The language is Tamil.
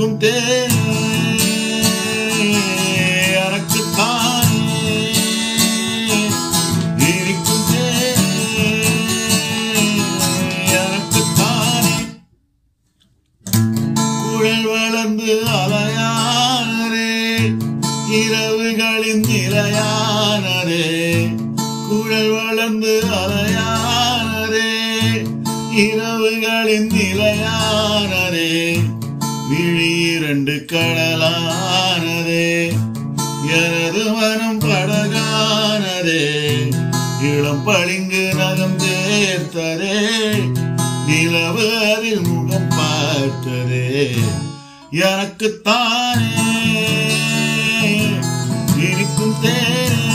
இனிக்கும் தேனே எனக்குத்தானே இனிக்கும் தேனே எனக்குத்தானே குழல் வளர்ந்து அலையானரே இரவுகளின் நிலையானரே குழல் வளர்ந்து அலையானரே இரவுகளின் நிலையானரே விழி இரண்டு கடலானதே எனது மனம் படகானதே இளம் பளிங்கு நகம் தேர்த்ததே நிலவு அதில் முகம் பார்த்ததே எனக்குத்தானே இனிக்கும் தேனே